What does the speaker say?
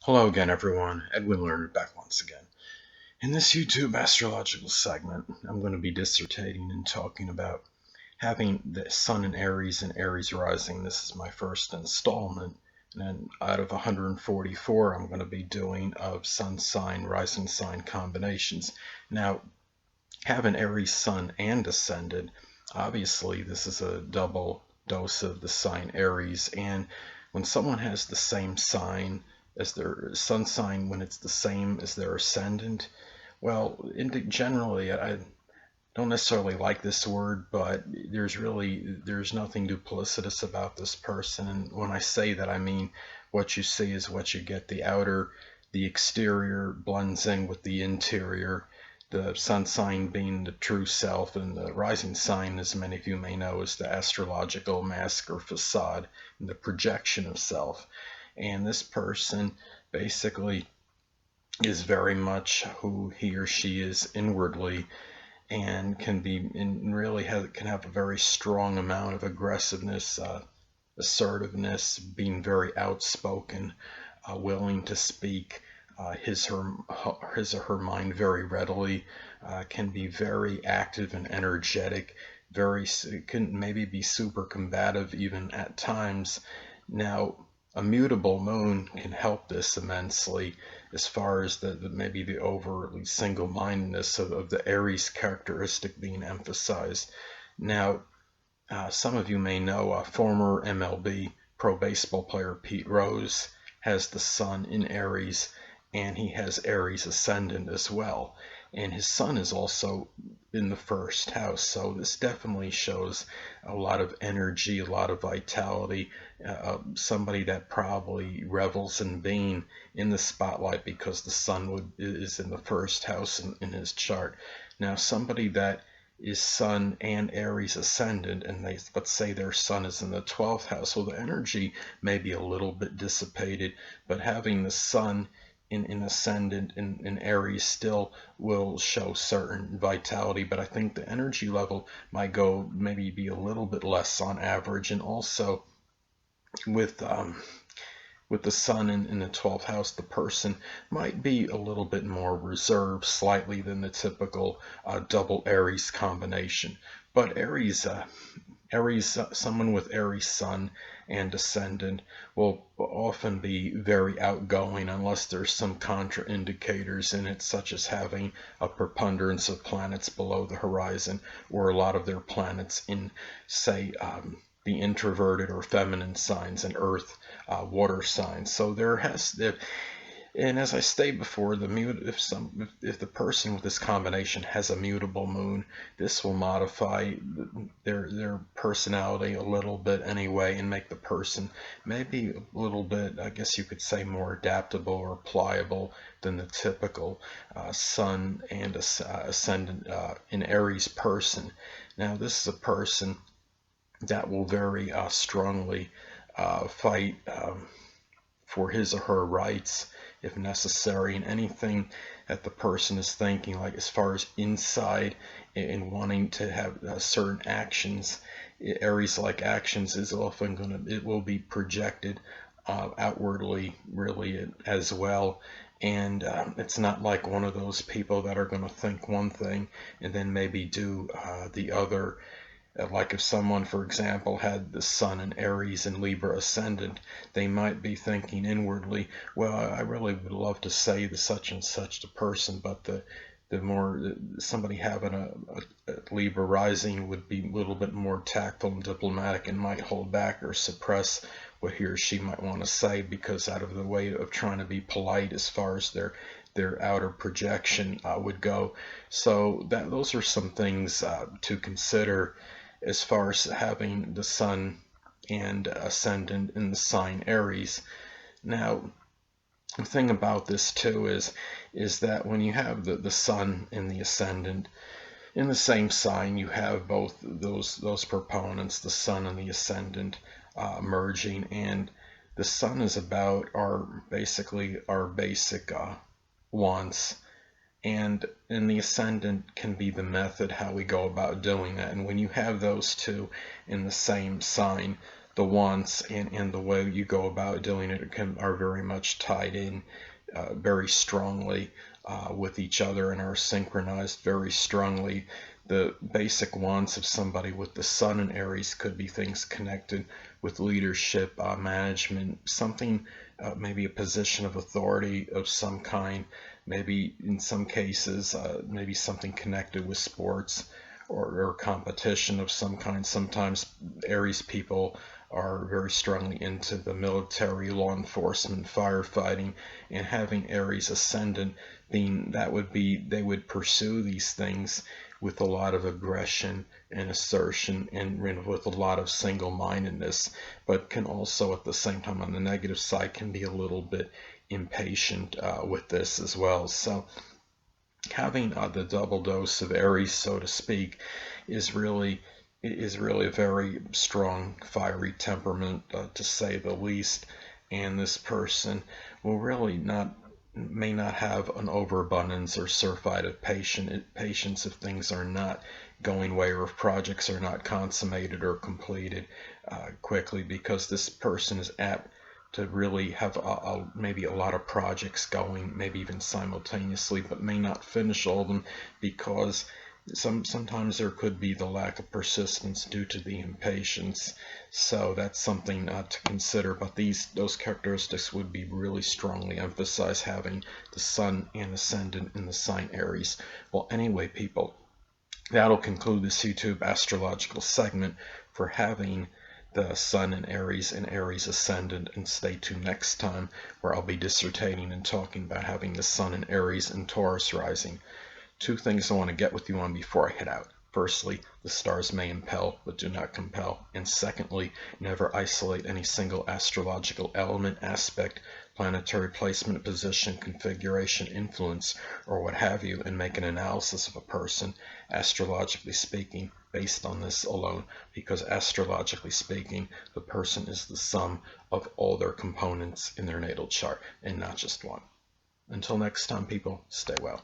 Hello again, everyone. Edwin Learnard back once again. In this YouTube astrological segment, I'm going to be dissertating and talking about having the Sun in Aries and Aries rising. This is my first installment, and out of 144, I'm going to be doing of Sun sign, rising sign combinations. Now, having Aries Sun and Ascendant, obviously, this is a double dose of the sign Aries, and when someone has the same sign as their sun sign, when it's the same as their ascendant, well, generally, I don't necessarily like this word, but there's nothing duplicitous about this person. And when I say that, I mean what you see is what you get. The exterior blends in with the interior. The sun sign being the true self, and the rising sign, as many of you may know, is the astrological mask or facade and the projection of self. And this person basically is very much who he or she is inwardly, and can have a very strong amount of aggressiveness, assertiveness, being very outspoken, willing to speak his or her mind very readily, can be very active and energetic, can maybe be super combative even at times. Now, a mutable moon can help this immensely as far as maybe the overly single-mindedness of the Aries characteristic being emphasized. Now, some of you may know former MLB pro baseball player Pete Rose has the sun in Aries, and he has Aries Ascendant as well. And his sun is also in the first house. So this definitely shows a lot of energy, a lot of vitality, somebody that probably revels in being in the spotlight because the sun is in the first house in his chart. Now, somebody that is Sun and Aries Ascendant, and let's say their Sun is in the 12th house, so the energy may be a little bit dissipated, but having the Sun in Ascendant in Aries still will show certain vitality, but I think the energy level might maybe be a little bit less on average. And also with with the sun in the 12th house, the person might be a little bit more reserved slightly than the typical double Aries combination. But someone with Aries sun and ascendant will often be very outgoing unless there's some contraindicators in it, such as having a preponderance of planets below the horizon, or a lot of their planets in, say, the introverted or feminine signs, and earth, water signs. So and as I stated before, if the person with this combination has a mutable moon, this will modify their personality a little bit anyway, and make the person maybe a little bit, I guess you could say, more adaptable or pliable than the typical Sun and Ascendant in Aries person. Now, this is a person that will very strongly fight for his or her rights if necessary, and anything that the person is thinking, like as far as inside and wanting to have certain actions, Aries like actions, is often it will be projected outwardly really as well. And it's not like one of those people that are going to think one thing and then maybe do the other. Like if someone, for example, had the Sun in Aries and Libra Ascendant, they might be thinking inwardly, well, I really would love to say the such and such to person, but somebody having a Libra rising would be a little bit more tactful and diplomatic, and might hold back or suppress what he or she might want to say, because out of the way of trying to be polite as far as their outer projection would go. So those are some things to consider as far as having the Sun and Ascendant in the sign Aries. Now, the thing about this too is that when you have the Sun and the Ascendant in the same sign, you have both those proponents, the Sun and the Ascendant, merging, and the Sun is about basically our basic wants, and in the ascendant can be the method how we go about doing that. And when you have those two in the same sign, the wants and the way you go about doing it are very much tied in very strongly with each other and are synchronized very strongly. The basic wants of somebody with the Sun in Aries could be things connected with leadership, management, something, maybe a position of authority of some kind, maybe in some cases, maybe something connected with sports or competition of some kind. Sometimes Aries people are very strongly into the military, law enforcement, firefighting, and having Aries Ascendant being that would be they would pursue these things with a lot of aggression and assertion and with a lot of single-mindedness, but can also at the same time on the negative side can be a little bit impatient with this as well. So having the double dose of Aries, so to speak, is really a very strong, fiery temperament, to say the least. And this person will really may not have an overabundance or surfeit of patience if things are not going way or if projects are not consummated or completed quickly, because this person is apt to really have maybe a lot of projects going, maybe even simultaneously, but may not finish all of them because sometimes there could be the lack of persistence due to the impatience. So that's something to consider. But those characteristics would be really strongly emphasized having the Sun and Ascendant in the sign Aries. Well, anyway, people, that'll conclude this YouTube astrological segment for having the Sun in Aries and Aries Ascendant, and stay tuned next time where I'll be dissertating and talking about having the Sun in Aries and Taurus rising. Two things I want to get with you on before I head out. Firstly, the stars may impel but do not compel. And secondly, never isolate any single astrological element, aspect, planetary placement, position, configuration, influence, or what have you, and make an analysis of a person, astrologically speaking, based on this alone, because astrologically speaking, the person is the sum of all their components in their natal chart and not just one. Until next time, people, stay well.